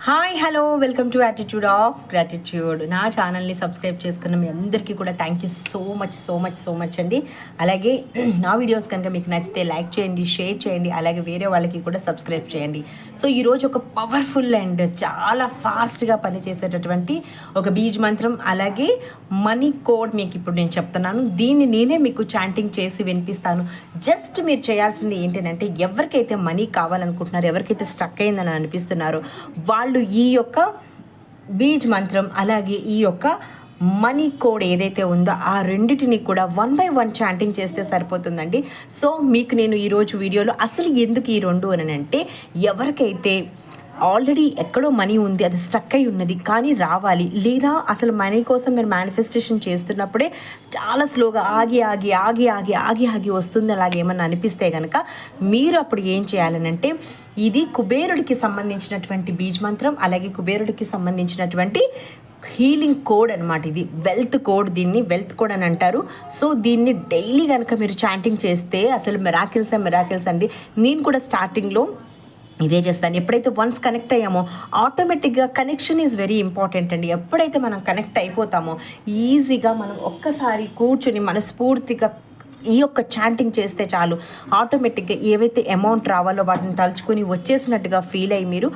Hi hello welcome to attitude of gratitude. నా ఛానల్ని subscribe చేసుకున్న మీ అందరికీ కూడా థ్యాంక్ యూ సో మచ్ అండి. అలాగే నా వీడియోస్ కనుక మీకు నచ్చితే లైక్ చేయండి, షేర్ చేయండి, అలాగే వేరే వాళ్ళకి కూడా సబ్స్క్రైబ్ చేయండి. సో ఈరోజు ఒక పవర్ఫుల్ అండ్ చాలా ఫాస్ట్గా పనిచేసేటటువంటి ఒక బీజ్ మంత్రం అలాగే మనీ కోడ్ మీకు ఇప్పుడు నేను చెప్తున్నాను. దీన్ని నేనే మీకు చాంటింగ్ చేసి వినిపిస్తాను. జస్ట్ మీరు చేయాల్సింది ఏంటంటే ఎవరికైతే మనీ కావాలనుకుంటున్నారో, ఎవరికైతే స్టక్ అయిందని అనిపిస్తున్నారో వాళ్ళు ఈ యొక్క బీజ్ మంత్రం అలాగే ఈ యొక్క మనీ కోడ్ ఏదైతే ఉందో ఆ రెండిటిని కూడా 1 by 1 చాంటింగ్ చేస్తే సరిపోతుందండి. సో మీకు నేను ఈరోజు వీడియోలో అసలు ఎందుకు ఈ రెండు అని అంటే, ఎవరికైతే ఆల్రెడీ ఎక్కడో మనీ ఉంది, అది స్టక్ అయి ఉన్నది కానీ రావాలి, లేదా అసలు మనీ కోసం మీరు మేనిఫెస్టేషన్ చేస్తున్నప్పుడే చాలా స్లోగా ఆగి వస్తుంది, అలాగే ఏమన్నా అనిపిస్తే కనుక మీరు అప్పుడు ఏం చేయాలనంటే, ఇది కుబేరుడికి సంబంధించినటువంటి బీజ్ మంత్రం అలాగే కుబేరుడికి సంబంధించినటువంటి హీలింగ్ కోడ్ అనమాట. ఇది వెల్త్ కోడ్, దీన్ని వెల్త్ కోడ్ అని అంటారు. సో దీన్ని డైలీ కనుక మీరు చాంటింగ్ చేస్తే అసలు మిరాకిల్స్ అండి. నేను కూడా స్టార్టింగ్లో ఇదే చేస్తాను. ఎప్పుడైతే వన్స్ కనెక్ట్ అయ్యామో ఆటోమేటిక్గా కనెక్షన్ ఈజ్ వెరీ ఇంపార్టెంట్ అండి. ఎప్పుడైతే మనం కనెక్ట్ అయిపోతామో ఈజీగా మనం ఒక్కసారి కూర్చొని మనస్ఫూర్తిగా ఈ యొక్క చాంటింగ్ చేస్తే చాలు, ఆటోమేటిక్గా ఏవైతే అమౌంట్ రావాలో వాటిని తలుచుకొని వచ్చేసినట్టుగా ఫీల్ అయ్యి మీరు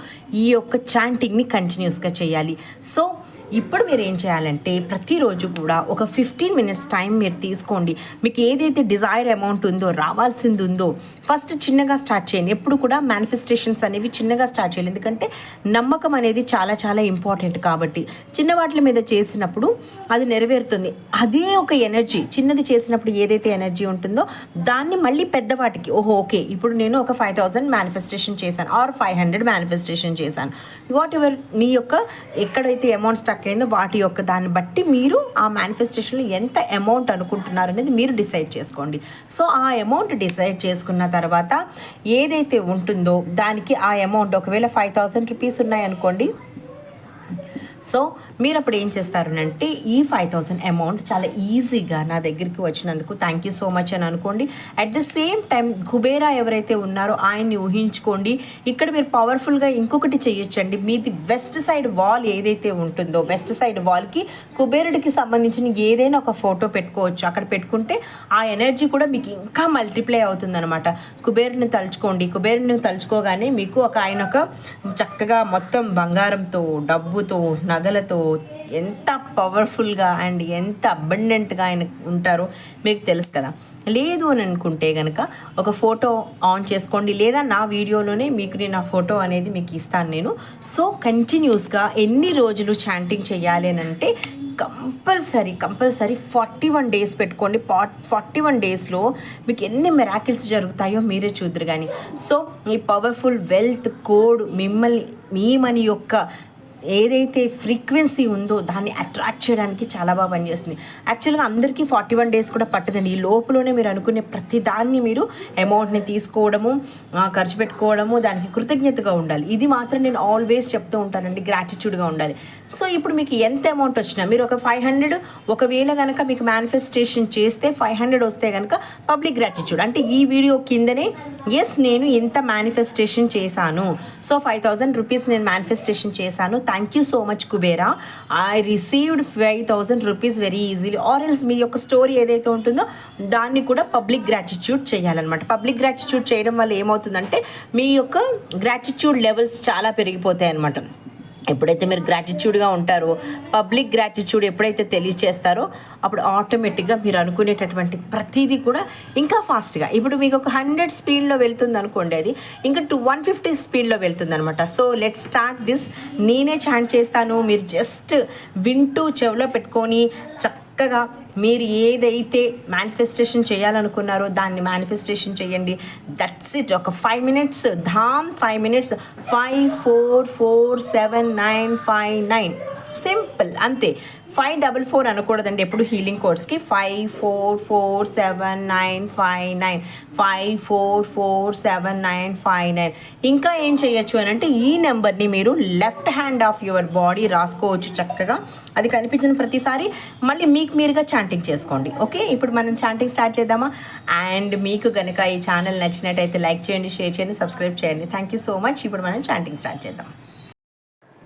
ఈ యొక్క చాంటింగ్ని కంటిన్యూస్గా చేయాలి. సో ఇప్పుడు మీరు ఏం చేయాలంటే, ప్రతిరోజు కూడా ఒక 15 minutes టైం మీరు తీసుకోండి. మీకు ఏదైతే డిజైర్ అమౌంట్ ఉందో, రావాల్సింది ఉందో, ఫస్ట్ చిన్నగా స్టార్ట్ చేయండి. ఎప్పుడు కూడా మేనిఫెస్టేషన్స్ అనేవి చిన్నగా స్టార్ట్ చేయాలి. ఎందుకంటే నమ్మకం అనేది చాలా ఇంపార్టెంట్. కాబట్టి చిన్న వాటి మీద చేసినప్పుడు అది నెరవేరుతుంది. అదే ఒక ఎనర్జీ చిన్నది చేసినప్పుడు ఏదైతే ఎనర్జీ ఉంటుందో దాన్ని మళ్ళీ పెద్దవాటికి ఓకే ఇప్పుడు నేను ఒక 5,000 మేనిఫెస్టేషన్ చేశాను ఆర్ 500 మేనిఫెస్టేషన్ చేశాను, వాట్ ఎవర్ మీ యొక్క ఎక్కడైతే అమౌంట్ స్టక్ అయిందో వాటి యొక్క దాన్ని బట్టి మీరు ఆ మేనిఫెస్టేషన్లో ఎంత అమౌంట్ అనుకుంటున్నారు అనేది మీరు డిసైడ్ చేసుకోండి. సో ఆ అమౌంట్ డిసైడ్ చేసుకున్న తర్వాత ఏదైతే ఉంటుందో దానికి ఆ అమౌంట్, ఒకవేళ 5,000 రూపీస్ ఉన్నాయనుకోండి, సో మీరు అప్పుడు ఏం చేస్తారనంటే ఈ 5,000 అమౌంట్ చాలా ఈజీగా నా దగ్గరికి వచ్చినందుకు థ్యాంక్ యూ సో మచ్ అని అనుకోండి. At the same time Kubera ఎవరైతే ఉన్నారో ఆయన్ని ఊహించుకోండి. ఇక్కడ మీరు పవర్ఫుల్గా ఇంకొకటి చేయొచ్చండి. మీది వెస్ట్ సైడ్ వాల్ ఏదైతే ఉంటుందో, వెస్ట్ సైడ్ వాల్కి కుబేరుడికి సంబంధించిన ఏదైనా ఒక ఫోటో పెట్టుకోవచ్చు. అక్కడ పెట్టుకుంటే ఆ ఎనర్జీ కూడా మీకు ఇంకా మల్టిప్లై అవుతుందన్నమాట. కుబేరుని తలుచుకోగానే మీకు ఆయన ఒక చక్కగా మొత్తం బంగారంతో, డబ్బుతో, నగలతో ఎంత పవర్ఫుల్గా అండ్ ఎంత అబండెంట్గా ఆయన ఉంటారో మీకు తెలుసు కదా. లేదు అని అనుకుంటే కనుక ఒక ఫోటో ఆన్ చేసుకోండి, లేదా నా వీడియోలోనే మీకు నేను ఆ ఫోటో అనేది మీకు ఇస్తాను నేను. సో కంటిన్యూస్గా ఎన్ని రోజులు చాంటింగ్ చేయాలి అని అంటే కంపల్సరీ 41 days పెట్టుకోండి. 41 daysలో మీకు ఎన్ని మిరాకిల్స్ జరుగుతాయో మీరే చూద్దరు కానీ. సో ఈ పవర్ఫుల్ వెల్త్ కోడ్ మిమ్మల్ని మీ మనీ యొక్క ఏదైతే ఫ్రీక్వెన్సీ ఉందో దాన్ని అట్రాక్ట్ చేయడానికి చాలా బాగా పనిచేస్తుంది. యాక్చువల్గా అందరికీ 41 days కూడా పట్టదండి. ఈ లోపలనే మీరు అనుకునే ప్రతి దాన్ని మీరు అమౌంట్ని తీసుకోవడము, ఖర్చు పెట్టుకోవడము, దానికి కృతజ్ఞతగా ఉండాలి. ఇది మాత్రం నేను ఆల్వేస్ చెప్తూ ఉంటానండి, గ్రాటిట్యూడ్గా ఉండాలి. సో ఇప్పుడు మీకు ఎంత అమౌంట్ వచ్చినా, మీరు ఒక 500 ఒకవేళ కనుక మీకు మేనిఫెస్టేషన్ చేస్తే 500 వస్తే కనుక పబ్లిక్ గ్రాటిట్యూడ్ అంటే ఈ వీడియో కిందనే ఎస్ నేను ఇంత మేనిఫెస్టేషన్ చేశాను, సో 5,000 రూపీస్ నేను మేనిఫెస్టేషన్ చేశాను, thank you so much Kubera, I received 5,000 rupees very easily. Or else మీ యొక్క స్టోరీ ఏదైతే ఉంటుందో దాన్ని కూడా పబ్లిక్ గ్రాటిట్యూడ్ చేయాలన్నమాట. పబ్లిక్ గ్రాటిట్యూడ్ చేయడం వల్ల ఏమవుతుందంటే మీ యొక్క గ్రాటిట్యూడ్ లెవెల్స్ చాలా పెరిగిపోతాయి అన్నమాట. ఎప్పుడైతే మీరు గ్రాటిట్యూడ్గా ఉంటారో, పబ్లిక్ గ్రాటిట్యూడ్ ఎప్పుడైతే తెలియజేస్తారో అప్పుడు ఆటోమేటిక్గా మీరు అనుకునేటటువంటి ప్రతిదీ కూడా ఇంకా ఫాస్ట్గా, ఇప్పుడు మీకు ఒక 100 స్పీడ్లో వెళ్తుంది అనుకోండి, అది ఇంకా 150 స్పీడ్లో వెళ్తుంది అనమాట. So let start this. నేనే చాంట్ చేస్తాను, మీరు జస్ట్ వింటూ చెవిలో పెట్టుకొని చక్కగా మీరు ఏదైతే మేనిఫెస్టేషన్ చేయాలనుకున్నారో దాన్ని మేనిఫెస్టేషన్ చేయండి. That's it. ఒక 5 minutes 5 minutes 5 4 4 7 9 5 9 సింపుల్ అంతే. 544 అనకూడదండి ఎప్పుడు హీలింగ్ కోడ్స్కి. 5 4 4 7 9 5 9 5 4 4 7 9 5 9. ఇంకా ఏం చేయొచ్చు అని అంటే ఈ నెంబర్ని మీరు left hand of your body రాసుకోవచ్చు చక్కగా. అది కనిపించిన ప్రతిసారి మళ్ళీ మీకు మీరుగా చాంటింగ్ చేసుకోండి. ఓకే, ఇప్పుడు మనం చాంటింగ్ స్టార్ట్ చేద్దామా? అండ్ మీకు కనుక ఈ ఛానల్ నచ్చినట్టయితే లైక్ చేయండి, షేర్ చేయండి, సబ్స్క్రైబ్ చేయండి. Thank you so much. ఇప్పుడు మనం చాంటింగ్ స్టార్ట్ చేద్దాం.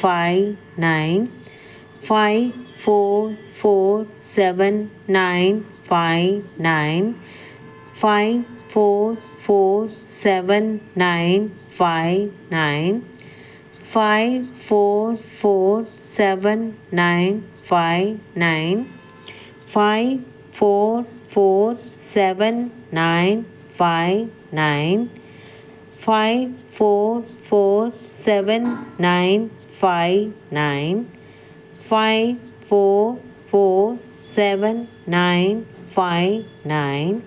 5 9 5 4 4 7 9 5 9 5 4 4 7 9 5 9 5 4 4 7 9 5 9 5 4 4 7 9 5 9 5 4 4 7 9 5 9 5 4 4 7 9 5 9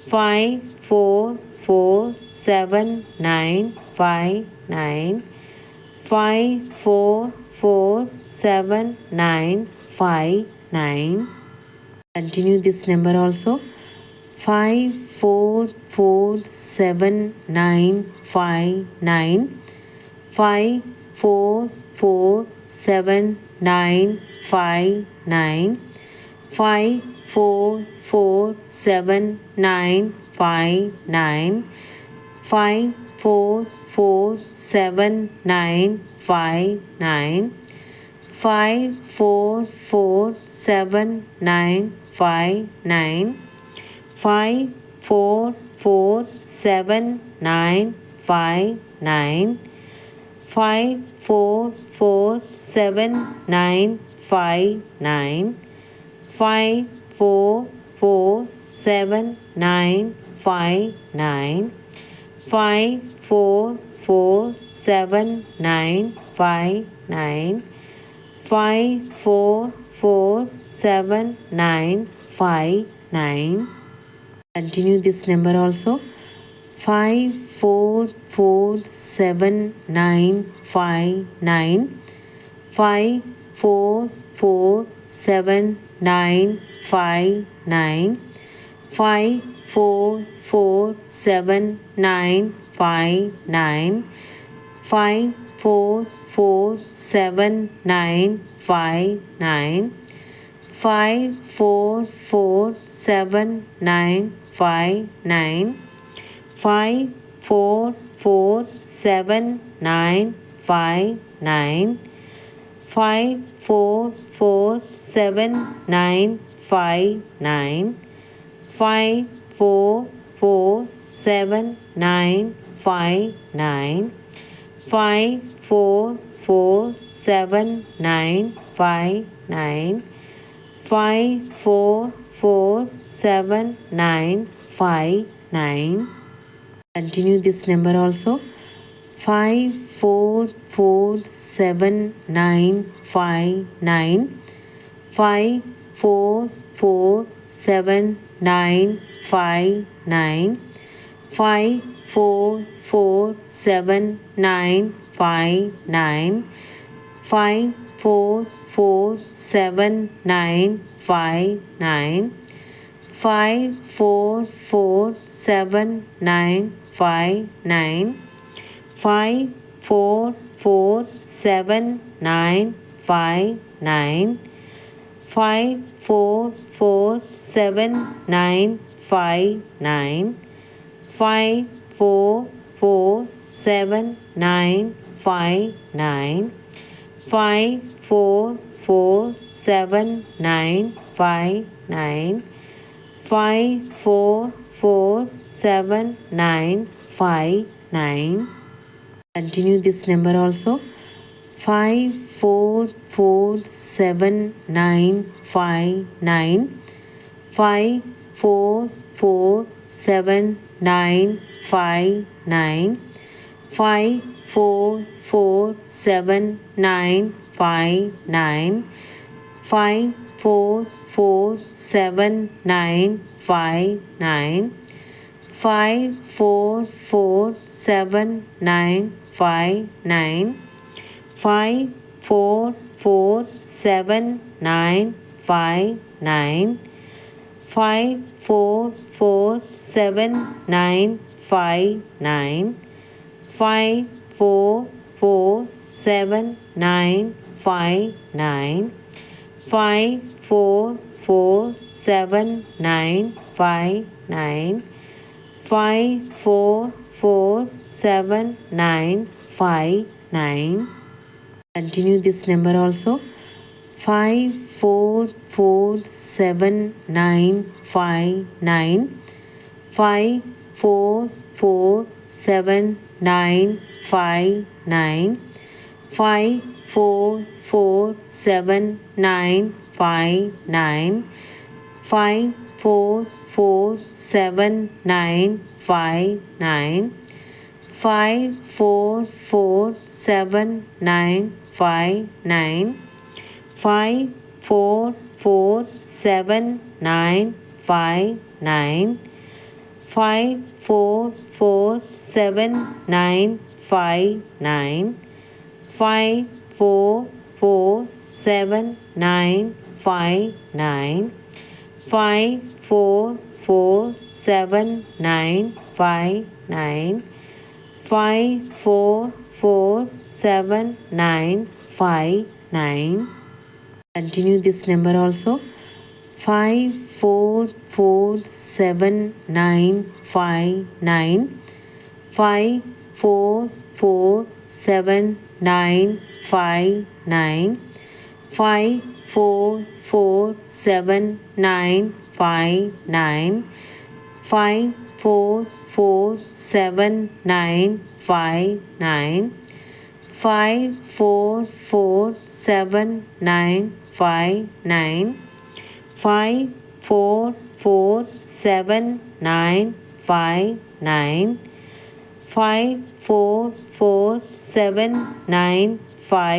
5 4 4 7 9 5 9 5 4 4 7 9 5 9. Continue this number also. 5 4 4 7 9 5 9 5 4 4 7 9 5 9 5 4 4 7 9 5 9 5 4 4 7 9 5 9 5 4 4 7 9 5 9 5 4 4 7 9 5 9 5 4 4 7 9 5 9 5 4 4 7 9 5 9 5 4 4 7 9 5 9 5 4 4 7 9 5 9. Continue this number also. 5 4 4 7 9 5 9 5 4 4 7 9 5 9 5 4 4 7 9 5 9 5 4 4 7 9 5 9 5 4 4 7 9 5 9 5 4 4 7 9 5 9 5 4 4 7 9 5 9 5 4 4 7 9 5 9 5 4 4 7 9 5 9 5 4 4 7 9 5 9. Continue this number also. 5 4 4 7 9 5 9 5 4 4 7 9 5 9 5 4 4 7 9 5 9 5 4 4 7 9 5 9 5 4 4 7 9 5 9 5 4 4 7 9 5 9 5 4 4 7 9 5 9 5 4 4 7 9 5 9 5 4 4 7 9 5 9 5 4 4 7 9 5 9. Continue this number also. 5 4 4 7 9 5 9 5 4 4 7 9 5 9 5 4 4 7 9 5 9 5 4 4 7 9 5 9 5 4 4 7 9 5 9 5 4 4 7 9 5 9 5 4 4 7 9 5 9 5 4 4 7 9 5 9 5 4 4 7 9 5 9 5 4 4 7 9 5 9. Continue this number also. 544759. 544759. 544759. 544759. 544759. 544759. 544759. 544759. 544759. 544759. Continue this number also. 544759. 544759. 544759. 544759. 544759. 544759.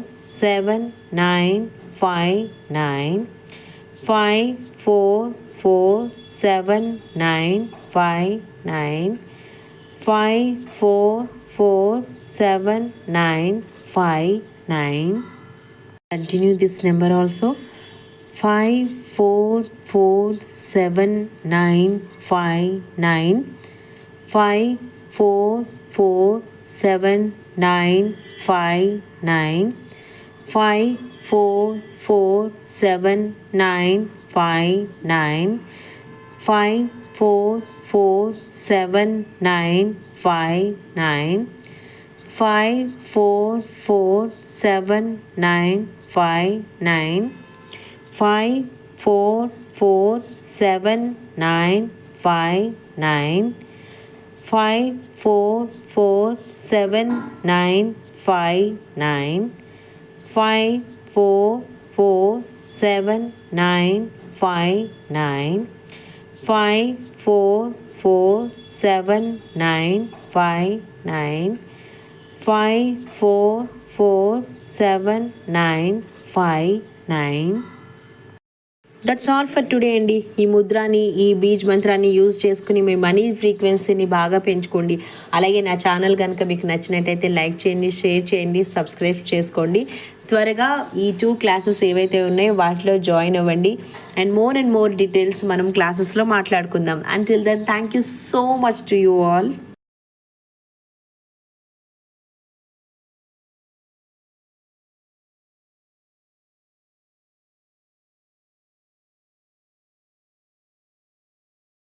544759. 544759. 544759. 544759. Continue this number also. 544759. 544759. 544759. 544759. 544759. 544759. 544759. 544759. 544759. 544759. That's all for today అండి. ఈ ముద్రాని, ఈ బీజ్ మంత్రాన్ని use చేసుకుని మీ money ఫ్రీక్వెన్సీని బాగా పెంచుకోండి. అలాగే నా ఛానల్ కనుక మీకు నచ్చినట్టయితే లైక్ చేయండి, షేర్ చేయండి, సబ్స్క్రైబ్ చేసుకోండి. త్వరగా ఈ 2 క్లాసెస్ ఏవైతే ఉన్నాయో వాటిలో జాయిన్ అవ్వండి. అండ్ మోర్ డీటెయిల్స్ మనం క్లాసెస్లో మాట్లాడుకుందాం. Until then thank you so much to you all.